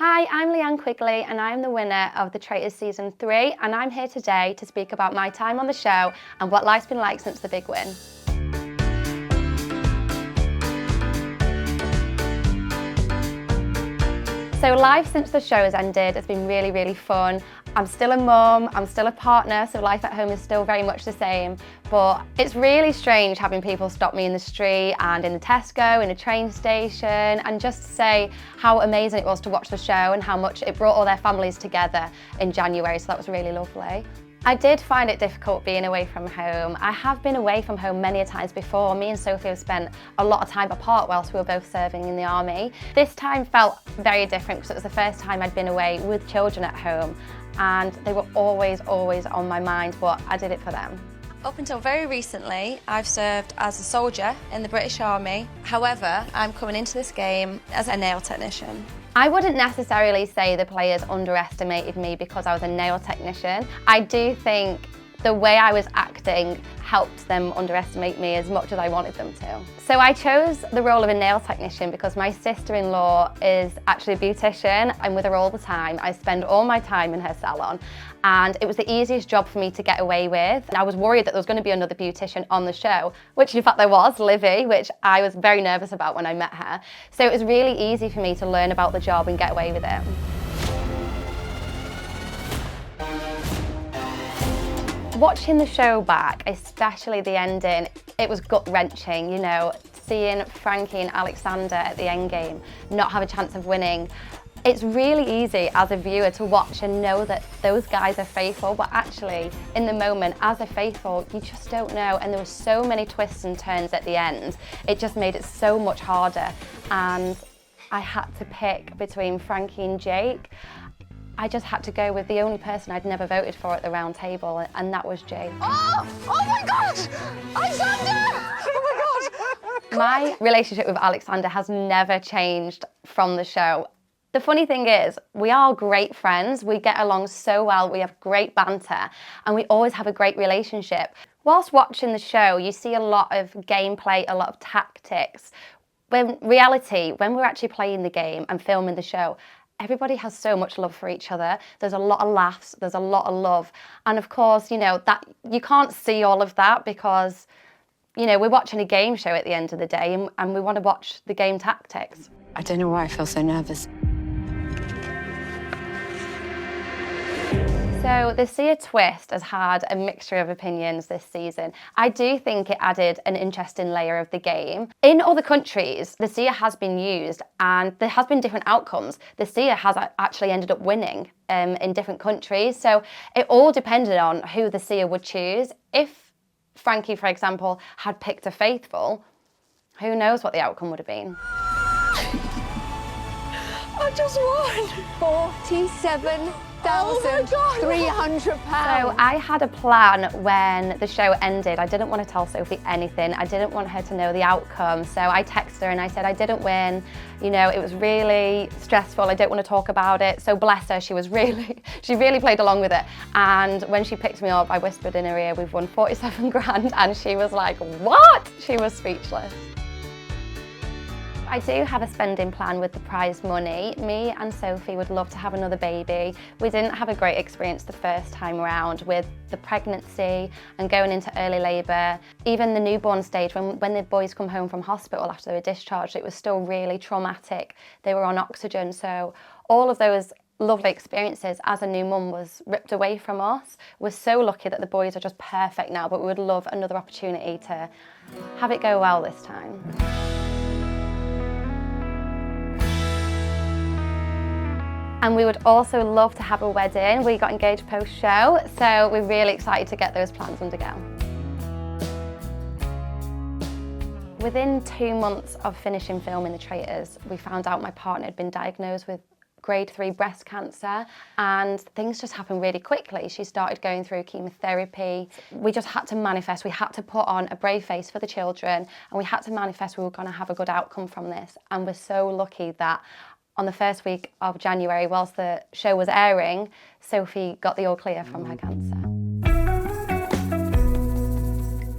Hi, I'm Leanne Quigley and I'm the winner of the Traitors Season 3 and I'm here today to speak about my time on the show and what life's been like since the big win. So life since the show has ended has been really fun. I'm still a mum, I'm still a partner, so life at home is still very much the same. But it's really strange having people stop me in the street and in the Tesco, in a train station, and just say how amazing it was to watch the show and how much it brought all their families together in January, so that was really lovely. I did find it difficult being away from home. I have been away from home many a times before. Me and Sophie have spent a lot of time apart whilst we were both serving in the army. This time felt very different because it was the first time I'd been away with children at home and they were always on my mind, but I did it for them. Up until very recently, I've served as a soldier in the British Army. However, I'm coming into this game as a nail technician. I wouldn't necessarily say the players underestimated me because I was a nail technician. I do think the way I was acting helped them underestimate me as much as I wanted them to. So I chose the role of a nail technician because my sister-in-law is actually a beautician. I'm with her all the time. I spend all my time in her salon and it was the easiest job for me to get away with. And I was worried that there was going to be another beautician on the show, which in fact there was, Livy, which I was very nervous about when I met her. So it was really easy for me to learn about the job and get away with it. Watching the show back, especially the ending, it was gut-wrenching, you know, seeing Frankie and Alexander at the endgame not have a chance of winning. It's really easy as a viewer to watch and know that those guys are faithful, but actually, in the moment, as a faithful, you just don't know, and there were so many twists and turns at the end. It just made it so much harder, and I had to pick between Frankie and Jake. I just had to go with the only person I'd never voted for at the round table, and that was Jake. Oh my God! Alexander! Oh my God! My relationship with Alexander has never changed from the show. The funny thing is, we are great friends, we get along so well, we have great banter, and we always have a great relationship. Whilst watching the show, you see a lot of gameplay, a lot of tactics. When reality, when we're actually playing the game and filming the show, everybody has so much love for each other. There's a lot of laughs, there's a lot of love. And of course, you know, that you can't see all of that because, you know, we're watching a game show at the end of the day and we want to watch the game tactics. I don't know why I feel so nervous. So the Seer twist has had a mixture of opinions this season. I do think it added an interesting layer of the game. In other countries, the Seer has been used and there has been different outcomes. The Seer has actually ended up winning in different countries. So it all depended on who the Seer would choose. If Frankie, for example, had picked a faithful, who knows what the outcome would have been. I just won! £47,300. So I had a plan when the show ended. I didn't want to tell Sophie anything. I didn't want her to know the outcome. So I texted her and I said I didn't win. You know, it was really stressful. I don't want to talk about it. So bless her, she really played along with it. And when she picked me up, I whispered in her ear, we've won 47 grand. And she was like, what? She was speechless. I do have a spending plan with the prize money. Me and Sophie would love to have another baby. We didn't have a great experience the first time around with the pregnancy and going into early labour. Even the newborn stage, when the boys come home from hospital after they were discharged, it was still really traumatic. They were on oxygen, so all of those lovely experiences as a new mum was ripped away from us. We're so lucky that the boys are just perfect now, but we would love another opportunity to have it go well this time. And we would also love to have a wedding. We got engaged post-show, so we're really excited to get those plans undergo. Within 2 months of finishing filming The Traitors, we found out my partner had been diagnosed with grade 3 breast cancer, and things just happened really quickly. She started going through chemotherapy. We just had to manifest. We had to put on a brave face for the children, and we had to manifest we were going to have a good outcome from this. And we're so lucky that on the first week of January, whilst the show was airing, Sophie got the all clear from her cancer.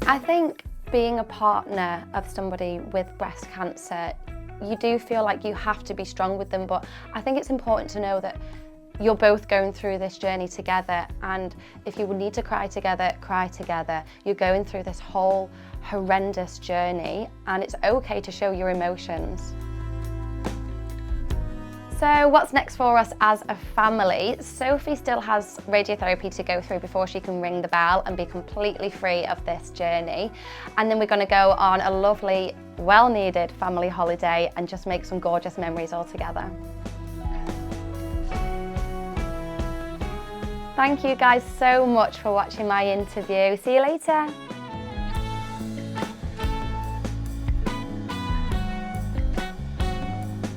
I think being a partner of somebody with breast cancer, you do feel like you have to be strong with them, but I think it's important to know that you're both going through this journey together, and if you need to cry together, cry together. You're going through this whole horrendous journey, and it's okay to show your emotions. So what's next for us as a family? Sophie still has radiotherapy to go through before she can ring the bell and be completely free of this journey. And then we're going to go on a lovely, well-needed family holiday and just make some gorgeous memories all together. Thank you guys so much for watching my interview. See you later.